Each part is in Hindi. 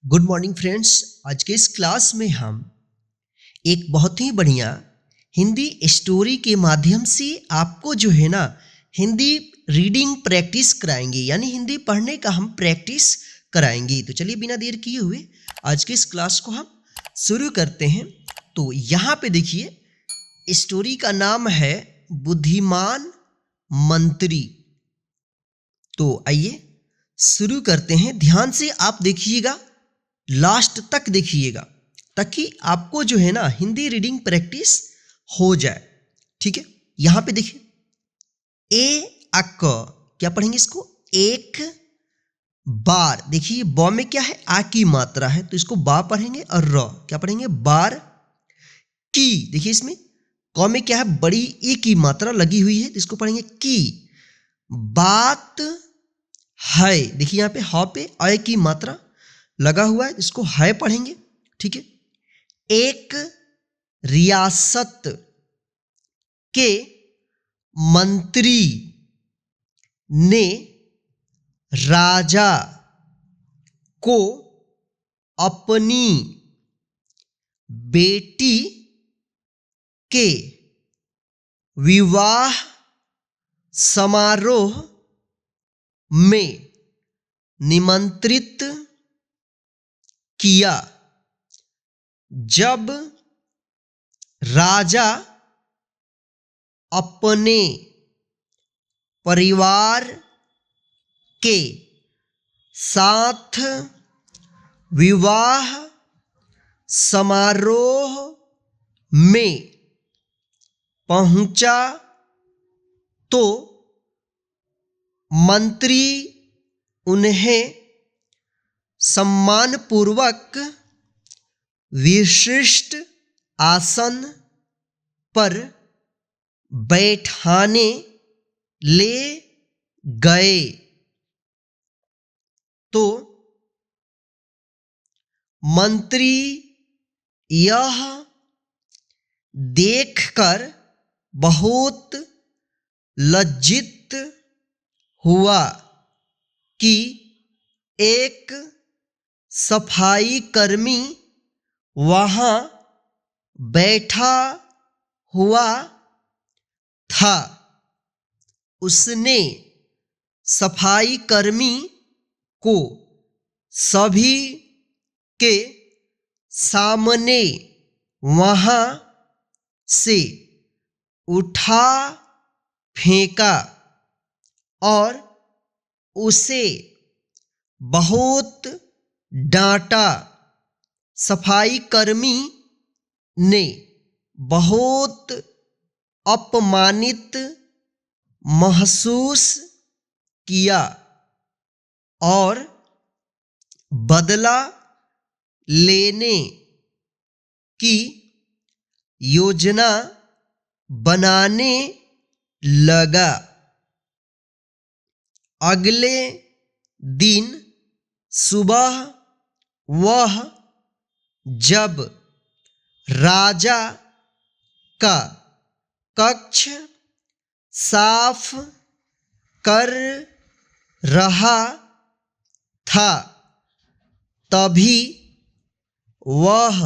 Good morning friends. आज के इस क्लास में हम एक बहुत ही बढ़िया हिंदी स्टोरी के माध्यम से आपको जो है ना हिंदी रीडिंग प्रैक्टिस कराएंगे, यानी हिंदी पढ़ने का हम प्रैक्टिस कराएंगे। तो चलिए बिना देर किए हुए आज के इस क्लास को हम शुरू करते हैं। तो यहाँ पे देखिए स्टोरी का नाम है बुद्धिमान मंत्री। तो आइए शुरू करते हैं। ध्यान से आप देखिएगा, लास्ट तक देखिएगा, ताकि आपको जो है ना हिंदी रीडिंग प्रैक्टिस हो जाए। ठीक है, यहां पे देखिए अक क्या पढ़ेंगे इसको? एक बार। देखिए ब में क्या है? आ की मात्रा है, तो इसको बा पढ़ेंगे। और र क्या पढ़ेंगे? बार की। देखिए इसमें क में क्या है? बड़ी ई की मात्रा लगी हुई है, तो इसको पढ़ेंगे की। बात है। देखिए यहाँ पे ह पे अ की मात्रा लगा हुआ है, इसको है पढ़ेंगे। ठीक है। एक रियासत के मंत्री ने राजा को अपनी बेटी के विवाह समारोह में निमंत्रित किया। जब राजा अपने परिवार के साथ विवाह समारोह में पहुंचा तो मंत्री उन्हें सम्मानपूर्वक विशिष्ट आसन पर बैठाने ले गए। तो मंत्री यह देखकर बहुत लज्जित हुआ कि एक सफाई कर्मी वहां बैठा हुआ था। उसने सफाई कर्मी को सभी के सामने वहां से उठा फेंका और उसे बहुत डांटा। सफाई कर्मी ने बहुत अपमानित महसूस किया और बदला लेने की योजना बनाने लगा। अगले दिन सुबह वह जब राजा का कक्ष साफ कर रहा था, तभी वह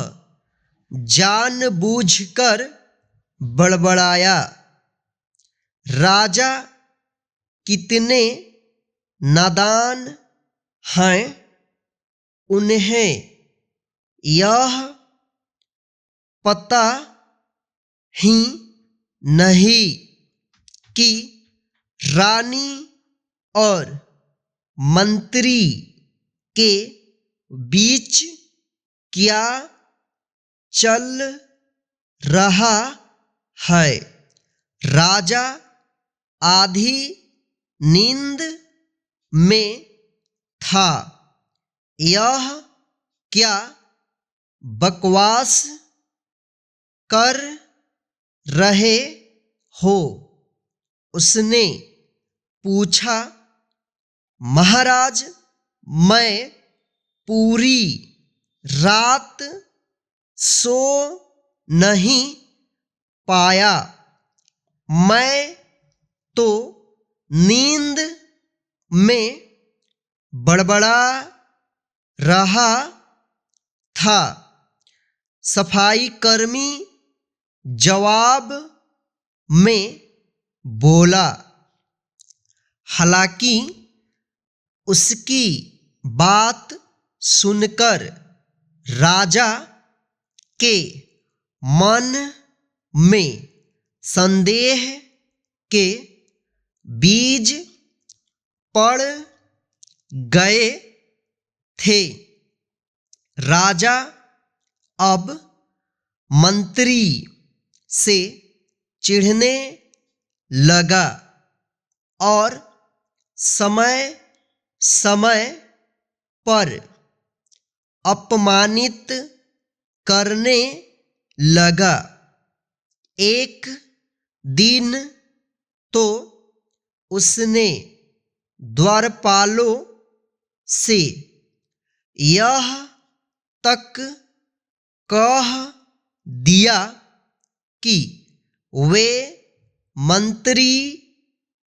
जानबूझकर बड़बड़ाया, राजा कितने नादान हैं, उन्हें यह पता ही नहीं कि रानी और मंत्री के बीच क्या चल रहा है। राजा आधी नींद में था। यह क्या बकवास कर रहे हो? उसने पूछा। महाराज, मैं पूरी रात सो नहीं पाया। मैं तो नींद में बड़बड़ा रहा था। सफाई कर्मी जवाब में बोला। हालांकि उसकी बात सुनकर राजा के मन में संदेह के बीज पड़ गए थे। राजा अब मंत्री से चिढ़ने लगा और समय समय पर अपमानित करने लगा। एक दिन तो उसने द्वारपालों से यह तक कह दिया कि वे मंत्री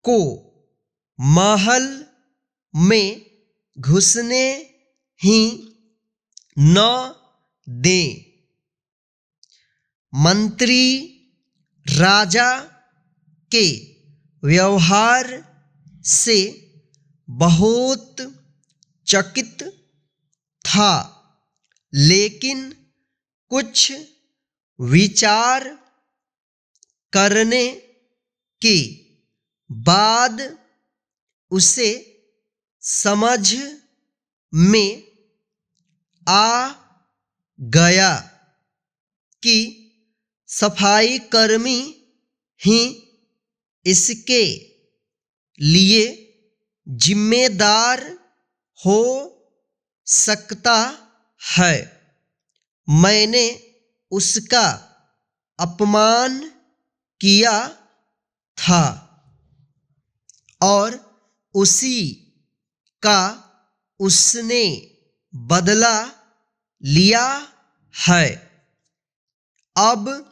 को महल में घुसने ही न दें। मंत्री राजा के व्यवहार से बहुत चकित था, लेकिन कुछ विचार करने के बाद उसे समझ में आ गया कि सफाई कर्मी ही इसके लिए जिम्मेदार हो सकता है। मैंने उसका अपमान किया था और उसी का उसने बदला लिया है। अब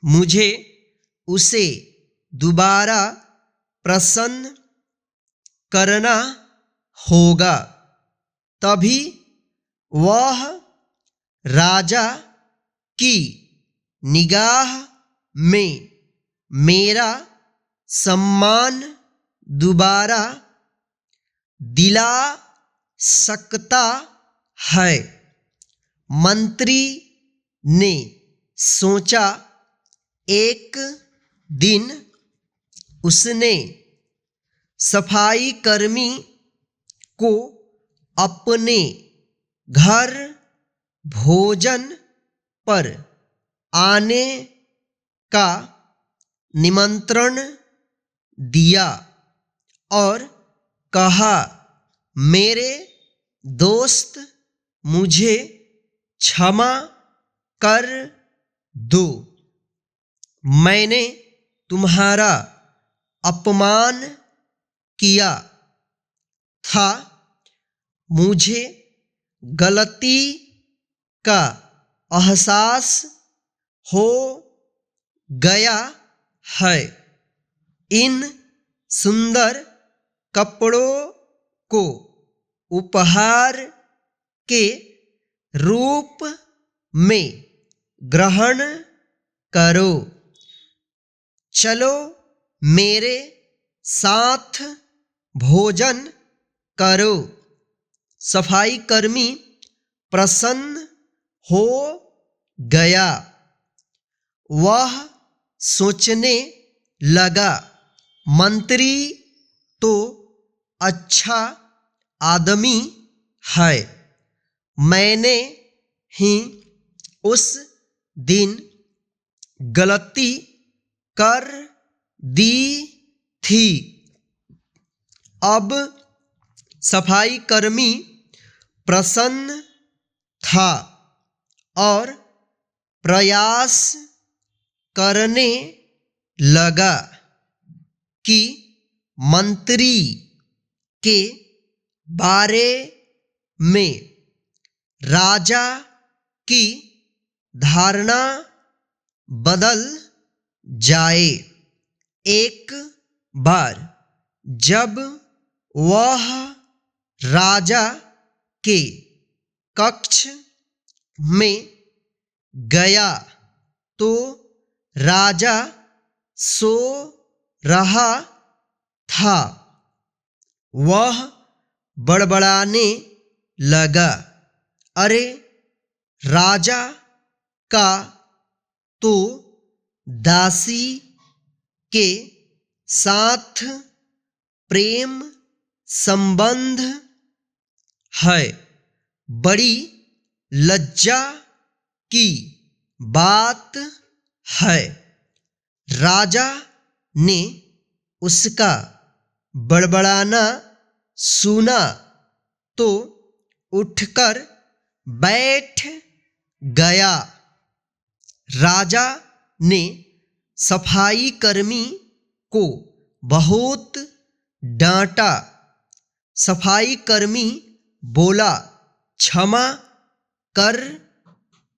मुझे उसे दोबारा प्रसन्न करना होगा, तभी वह राजा की निगाह में मेरा सम्मान दोबारा दिला सकता है। मंत्री ने सोचा। एक दिन उसने सफाई कर्मी को अपने घर भोजन पर आने का निमंत्रण दिया और कहा, मेरे दोस्त, मुझे क्षमा कर दो। मैंने तुम्हारा अपमान किया था। मुझे गलती का एहसास हो गया है। इन सुंदर कपड़ों को उपहार के रूप में ग्रहण करो। चलो मेरे साथ भोजन करो। सफाई कर्मी प्रसन्न हो गया। वह सोचने लगा, मंत्री तो अच्छा आदमी है। मैंने ही उस दिन गलती कर दी थी। अब सफाई कर्मी प्रसन्न था और प्रयास करने लगा कि मंत्री के बारे में राजा की धारणा बदल जाए। एक बार जब वह राजा के कक्ष में गया तो राजा सो रहा था। वह बड़बड़ाने लगा, अरे राजा का तो दासी के साथ प्रेम संबंध है, बड़ी लज्जा की बात है। राजा ने उसका बड़बड़ाना सुना तो उठकर बैठ गया। राजा ने सफाई कर्मी को बहुत डांटा। सफाई कर्मी बोला, क्षमा कर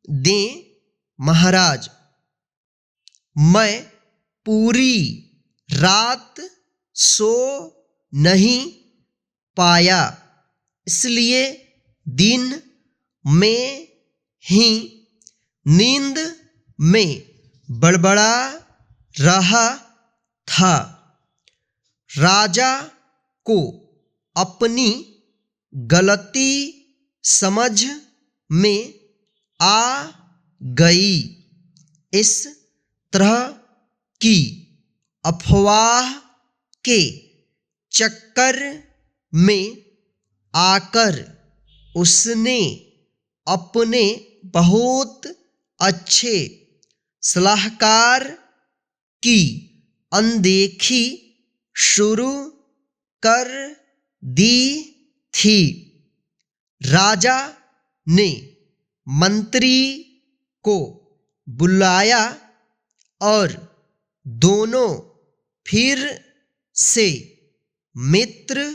दें महाराज, मैं पूरी रात सो नहीं पाया, इसलिए दिन में ही नींद में बड़बड़ा रहा था। राजा को अपनी गलती समझ में आ गई। इस तरह की अफवाह के चक्कर में आकर उसने अपने बहुत अच्छे सलाहकार की अनदेखी शुरू कर दी थी। राजा ने मंत्री को बुलाया और दोनों फिर से मित्र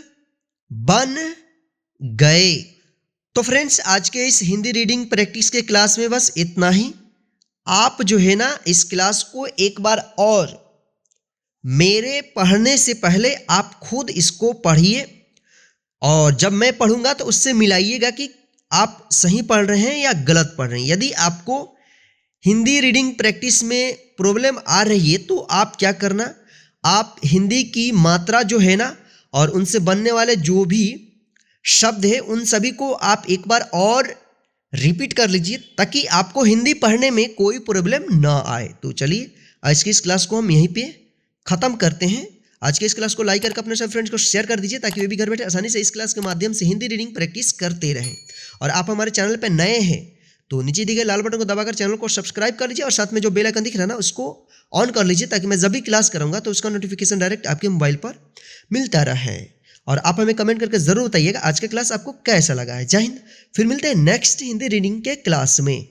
बन गए। तो फ्रेंड्स, आज के इस हिंदी रीडिंग प्रैक्टिस के क्लास में बस इतना ही। आप जो है ना, इस क्लास को एक बार और मेरे पढ़ने से पहले आप खुद इसको पढ़िए, और जब मैं पढ़ूंगा तो उससे मिलाइएगा कि आप सही पढ़ रहे हैं या गलत पढ़ रहे हैं। यदि आपको हिंदी रीडिंग प्रैक्टिस में प्रॉब्लम आ रही है तो आप क्या करना, आप हिंदी की मात्रा जो है ना और उनसे बनने वाले जो भी शब्द है उन सभी को आप एक बार और रिपीट कर लीजिए, ताकि आपको हिंदी पढ़ने में कोई प्रॉब्लम ना आए। तो चलिए, आज की इस क्लास को हम यहीं पे ख़त्म करते हैं। आज के इस क्लास को लाइक करके अपने सब फ्रेंड्स को शेयर कर दीजिए, ताकि वे भी घर बैठे आसानी से इस क्लास के माध्यम से हिंदी रीडिंग प्रैक्टिस करते रहें। और आप हमारे चैनल पर नए हैं तो नीचे दिए गए लाल बटन को दबाकर चैनल को सब्सक्राइब कर लीजिए, और साथ में जो बेल आइकन दिख रहा है ना उसको ऑन कर लीजिए, ताकि मैं जब भी क्लास करूँगा तो उसका नोटिफिकेशन डायरेक्ट आपके मोबाइल पर मिलता रहे। और आप हमें कमेंट करके जरूर बताइएगा आज का क्लास आपको कैसा लगा है। जय हिंद। फिर मिलते हैं नेक्स्ट हिंदी रीडिंग के क्लास में।